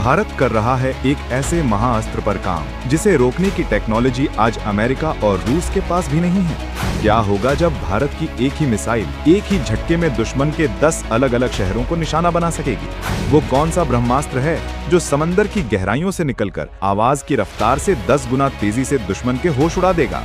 भारत कर रहा है एक ऐसे महाअस्त्र पर काम जिसे रोकने की टेक्नोलॉजी आज अमेरिका और रूस के पास भी नहीं है। क्या होगा जब भारत की एक ही मिसाइल एक ही झटके में दुश्मन के 10 अलग अलग शहरों को निशाना बना सकेगी? वो कौन सा ब्रह्मास्त्र है जो समंदर की गहराइयों से निकलकर आवाज की रफ्तार से 10 गुना तेजी से दुश्मन के होश उड़ा देगा?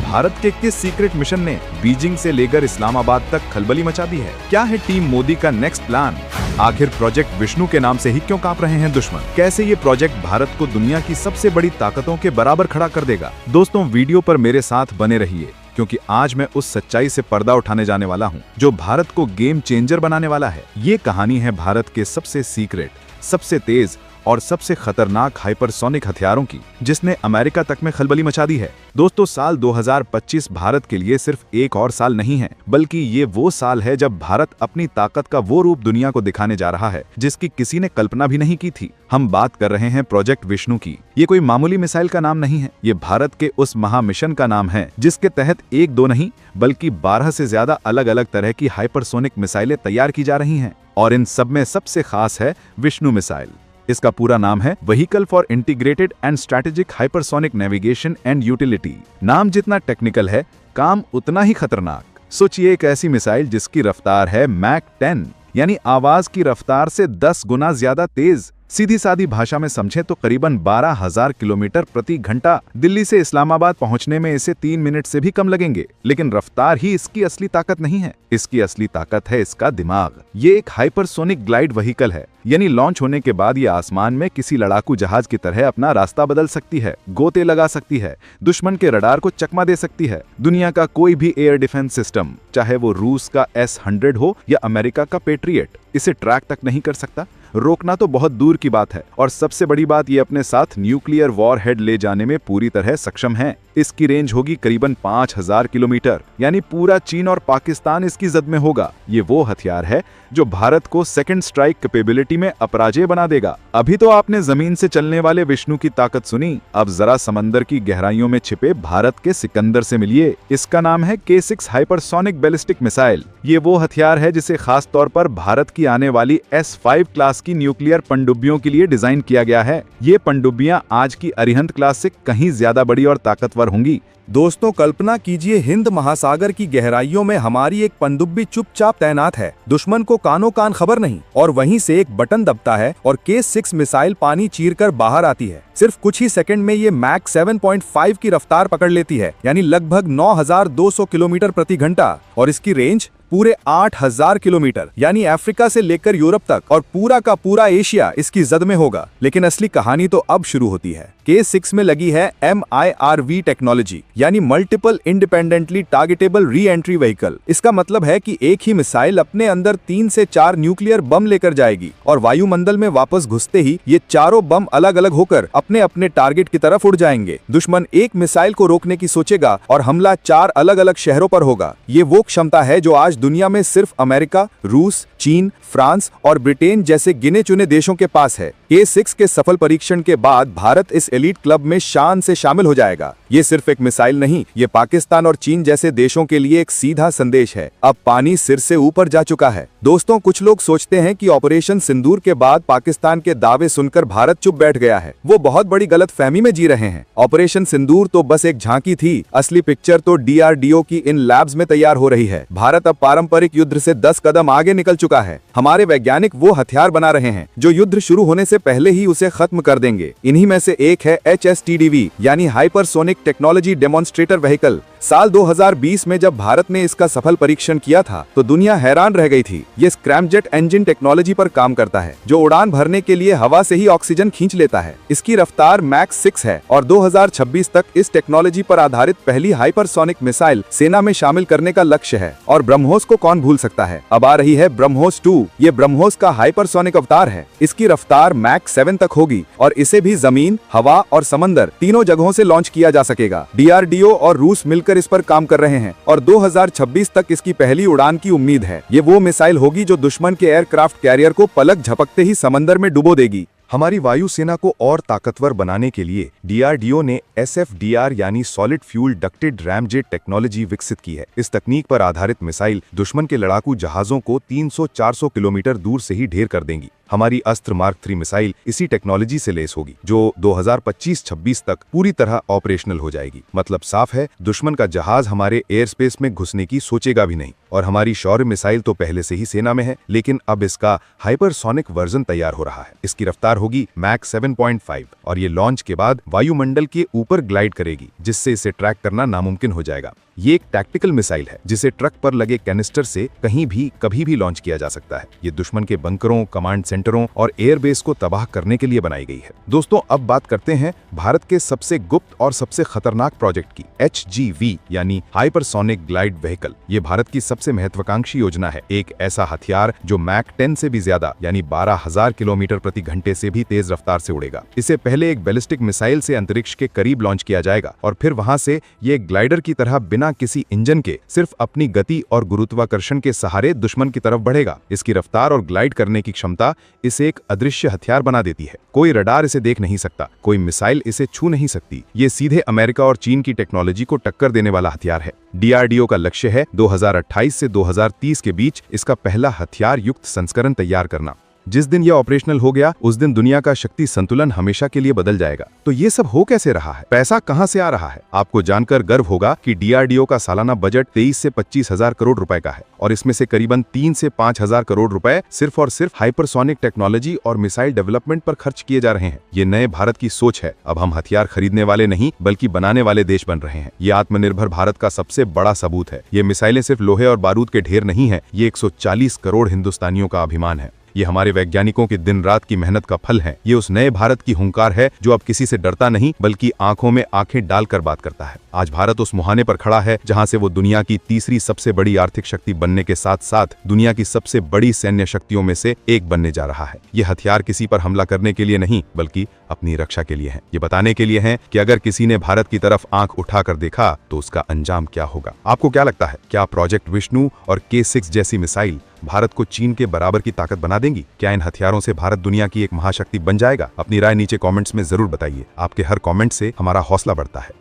भारत के किस सीक्रेट मिशन ने बीजिंग से लेकर इस्लामाबाद तक खलबली मचा दी है? क्या है टीम मोदी का नेक्स्ट प्लान? आखिर प्रोजेक्ट विष्णु के नाम से ही क्यों कांप रहे हैं दुश्मन? कैसे ये प्रोजेक्ट भारत को दुनिया की सबसे बड़ी ताकतों के बराबर खड़ा कर देगा? दोस्तों, वीडियो पर मेरे साथ बने रहिए, क्योंकि आज मैं उस सच्चाई से पर्दा उठाने जाने वाला हूं जो भारत को गेम चेंजर बनाने वाला है। ये कहानी है भारत के सबसे सीक्रेट, सबसे तेज और सबसे खतरनाक हाइपरसोनिक हथियारों की, जिसने अमेरिका तक में खलबली मचा दी है। दोस्तों, साल 2025 भारत के लिए सिर्फ एक और साल नहीं है, बल्कि ये वो साल है जब भारत अपनी ताकत का वो रूप दुनिया को दिखाने जा रहा है जिसकी किसी ने कल्पना भी नहीं की थी। हम बात कर रहे हैं प्रोजेक्ट विष्णु की। ये कोई मामूली मिसाइल का नाम नहीं है, ये भारत के उस महामिशन का नाम है जिसके तहत एक दो नहीं बल्कि 12 से ज्यादा अलग अलग तरह की हाइपरसोनिक मिसाइलें तैयार की जा रही हैं। और इन सब में सबसे खास है विष्णु मिसाइल। इसका पूरा नाम है vehicle for integrated and strategic hypersonic navigation and utility. नाम जितना टेक्निकल है, काम उतना ही खतरनाक। सोचिए, एक ऐसी मिसाइल जिसकी रफ्तार है मैक 10, यानी आवाज की रफ्तार से 10 गुना ज्यादा तेज। सीधी सादी भाषा में समझें तो करीबन 12,000 किलोमीटर प्रति घंटा। दिल्ली से इस्लामाबाद पहुंचने में इसे 3 मिनट से भी कम लगेंगे। लेकिन रफ्तार ही इसकी असली ताकत नहीं है, इसकी असली ताकत है इसका दिमाग। ये एक हाइपरसोनिक ग्लाइड व्हीकल है, यानी लॉन्च होने के बाद ये आसमान में किसी लड़ाकू जहाज की तरह अपना रास्ता बदल सकती है, गोते लगा सकती है, दुश्मन के रडार को चकमा दे सकती है। दुनिया का कोई भी एयर डिफेंस सिस्टम, चाहे वो रूस का S-100 हो या अमेरिका का पेट्रियट, इसे ट्रैक तक नहीं कर सकता। रोकना तो बहुत दूर की बात है, और सबसे बड़ी बात, ये अपने साथ न्यूक्लियर वॉरहेड ले जाने में पूरी तरह सक्षम है। इसकी रेंज होगी करीबन 5,000 किलोमीटर, यानी पूरा चीन और पाकिस्तान इसकी जद में होगा। ये वो हथियार है जो भारत को सेकंड स्ट्राइक कैपेबिलिटी में अपराजेय बना देगा। अभी तो आपने जमीन से चलने वाले विष्णु की ताकत सुनी, अब जरा समंदर की गहराइयों में छिपे भारत के सिकंदर से मिलिए। इसका नाम है K6 हाइपरसोनिक बैलिस्टिक मिसाइल। ये वो हथियार है जिसे खास तौर पर भारत की आने वाली S-5 क्लास की न्यूक्लियर पनडुब्बियों के लिए डिजाइन किया गया है। ये पनडुब्बियां आज की अरिहंत क्लास से कहीं ज्यादा बड़ी और ताकतवर होंगी। दोस्तों, कल्पना कीजिए, हिंद महासागर की गहराइयों में हमारी एक पनडुब्बी चुपचाप तैनात है। दुश्मन को कानो कान खबर नहीं, और वहीं से एक बटन दबता है और K6 मिसाइल पानी चीरकर बाहर आती है। सिर्फ कुछ ही सेकंड में ये मैक 7.5 की रफ्तार पकड़ लेती है, यानी लगभग 9,200 किलोमीटर प्रति घंटा। और इसकी रेंज पूरे 8,000 किलोमीटर, यानी अफ्रीका से लेकर यूरोप तक, और पूरा का पूरा एशिया इसकी जद में होगा। लेकिन असली कहानी तो अब शुरू होती है। K6 में लगी है MIRV टेक्नोलॉजी, यानी multiple independently targetable re entry vehicle. इसका मतलब है कि एक ही मिसाइल अपने अंदर 3 से 4 न्यूक्लियर बम लेकर जाएगी, और वायुमंडल में वापस घुसते ही ये चारों बम अलग अलग होकर अपने अपने टारगेट की तरफ उड़ जाएंगे। दुश्मन एक मिसाइल को रोकने की सोचेगा और हमला 4 अलग अलग शहरों पर होगा। ये वो क्षमता है जो आज दुनिया में सिर्फ अमेरिका, रूस, चीन, फ्रांस और ब्रिटेन जैसे गिने चुने देशों के पास है। K6 के सफल परीक्षण के बाद भारत इस एलीट क्लब में शान से शामिल हो जाएगा। ये सिर्फ एक मिसाइल नहीं, ये पाकिस्तान और चीन जैसे देशों के लिए एक सीधा संदेश है। अब पानी सिर से ऊपर जा चुका है। दोस्तों, कुछ लोग सोचते हैं कि ऑपरेशन सिंदूर के बाद पाकिस्तान के दावे सुनकर भारत चुप बैठ गया है। वो बहुत बड़ी गलतफहमी में जी रहे हैं। ऑपरेशन सिंदूर तो बस एक झांकी थी, असली पिक्चर तो DRDO की इन लैब्स में तैयार हो रही है। भारत अब पारंपरिक युद्ध से 10 कदम आगे निकल चुका है। हमारे वैज्ञानिक वो हथियार बना रहे हैं जो युद्ध शुरू होने से पहले ही उसे खत्म कर देंगे। इन्हीं में से एक है HSTDV, यानी हाइपरसोनिक टेक्नोलॉजी डेमोन्स्ट्रेटर व्हीकल। साल 2020 में जब भारत ने इसका सफल परीक्षण किया था तो दुनिया हैरान रह गई थी। ये स्क्रैमजेट इंजन टेक्नोलॉजी पर काम करता है, जो उड़ान भरने के लिए हवा से ही ऑक्सीजन खींच लेता है। इसकी रफ्तार मैक 6 है, और 2026 तक इस टेक्नोलॉजी पर आधारित पहली हाइपरसोनिक मिसाइल सेना में शामिल करने का लक्ष्य है। और ब्रह्मोस को कौन भूल सकता है। अब आ रही है ब्रह्मोस 2। ये ब्रह्मोस का हाइपरसोनिक अवतार है। इसकी रफ्तार मैक 7 तक होगी, और इसे भी जमीन, हवा और समंदर तीनों जगहों से लॉन्च किया जा सकेगा। DRDO और रूस मिलकर इस पर काम कर रहे हैं, और 2026 तक इसकी पहली उड़ान की उम्मीद है। ये वो मिसाइल होगी जो दुश्मन के एयरक्राफ्ट कैरियर को पलक झपकते ही समंदर में डुबो देगी। हमारी वायुसेना को और ताकतवर बनाने के लिए DRDO ने SFDR यानी solid fuel ducted ramjet technology विकसित की है। इस तकनीक पर आधारित मिसाइल दुश्मन के लड़ाकू जहाजों को 300-400 किलोमीटर दूर से ही ढेर कर देंगी। हमारी अस्त्र मार्क 3 मिसाइल इसी टेक्नोलॉजी से लेस होगी, जो 2025-26 तक पूरी तरह ऑपरेशनल हो जाएगी। मतलब साफ है, दुश्मन का जहाज हमारे एयर स्पेस में घुसने की सोचेगा भी नहीं। और हमारी शौर्य मिसाइल तो पहले से ही सेना में है, लेकिन अब इसका हाइपरसोनिक वर्जन तैयार हो रहा है। इसकी रफ्तार होगी मैक 7.5 और ये लॉन्च के बाद वायुमंडल के ऊपर ग्लाइड करेगी, जिससे इसे ट्रैक करना नामुमकिन हो जाएगा। ये एक टैक्टिकल मिसाइल है जिसे ट्रक पर लगे कैनिस्टर से कहीं भी कभी भी लॉन्च किया जा सकता है। ये दुश्मन के बंकरों, कमांड सेंटरों और एयरबेस को तबाह करने के लिए बनाई गई है। दोस्तों, अब बात करते हैं भारत के सबसे गुप्त और सबसे खतरनाक प्रोजेक्ट की, HGV यानी हाइपरसोनिक ग्लाइड व्हीकल। ये भारत की सबसे महत्वाकांक्षी योजना है। एक ऐसा हथियार जो मैक 10 से भी ज्यादा यानी 12,000 किलोमीटर प्रति घंटे से भी तेज रफ्तार से उड़ेगा। इसे पहले एक बैलिस्टिक मिसाइल से अंतरिक्ष के करीब लॉन्च किया जाएगा और फिर वहां से ये ग्लाइडर की तरह बिना किसी इंजन के सिर्फ अपनी गति और गुरुत्वाकर्षण के सहारे दुश्मन की तरफ बढ़ेगा। इसकी रफ्तार और ग्लाइड करने की क्षमता इसे एक अदृश्य हथियार बना देती है। कोई रडार इसे देख नहीं सकता, कोई मिसाइल इसे छू नहीं सकती। ये सीधे अमेरिका और चीन की टेक्नोलॉजी को टक्कर देने वाला हथियार है। DRDO का लक्ष्य है 2028 से 2030 के बीच इसका पहला हथियार युक्त संस्करण तैयार करना। जिस दिन यह ऑपरेशनल हो गया, उस दिन दुनिया का शक्ति संतुलन हमेशा के लिए बदल जाएगा। तो ये सब हो कैसे रहा है? पैसा कहां से आ रहा है? आपको जानकर गर्व होगा कि DRDO का सालाना बजट 23 से 25 हजार करोड़ रुपए का है और इसमें से करीबन 3 से 5 हजार करोड़ रुपए सिर्फ और सिर्फ हाइपरसोनिक टेक्नोलॉजी और मिसाइल डेवलपमेंट पर खर्च किए जा रहे हैं। ये नए भारत की सोच है। अब हम हथियार खरीदने वाले नहीं बल्कि बनाने वाले देश बन रहे हैं। ये आत्मनिर्भर भारत का सबसे बड़ा सबूत है। ये मिसाइलें सिर्फ लोहे और बारूद के ढेर नहीं है, ये 140 करोड़ हिंदुस्तानियों का अभिमान है। ये हमारे वैज्ञानिकों की दिन रात की मेहनत का फल है। ये उस नए भारत की हुंकार है जो अब किसी से डरता नहीं बल्कि आंखों में आंखें डालकर बात करता है। आज भारत उस मुहाने पर खड़ा है जहां से वो दुनिया की तीसरी सबसे बड़ी आर्थिक शक्ति बनने के साथ साथ दुनिया की सबसे बड़ी सैन्य शक्तियों में से एक बनने जा रहा है। ये हथियार किसी पर हमला करने के लिए नहीं बल्कि अपनी रक्षा के लिए है। ये बताने के लिए है कि अगर किसी ने भारत की तरफ आंख उठाकर देखा तो उसका अंजाम क्या होगा। आपको क्या लगता है? क्या प्रोजेक्ट विष्णु और K6 जैसी मिसाइल भारत को चीन के बराबर की ताकत बना देंगी? क्या इन हथियारों से भारत दुनिया की एक महाशक्ति बन जाएगा? अपनी राय नीचे कमेंट्स में जरूर बताइए। आपके हर कमेंट से हमारा हौसला बढ़ता है।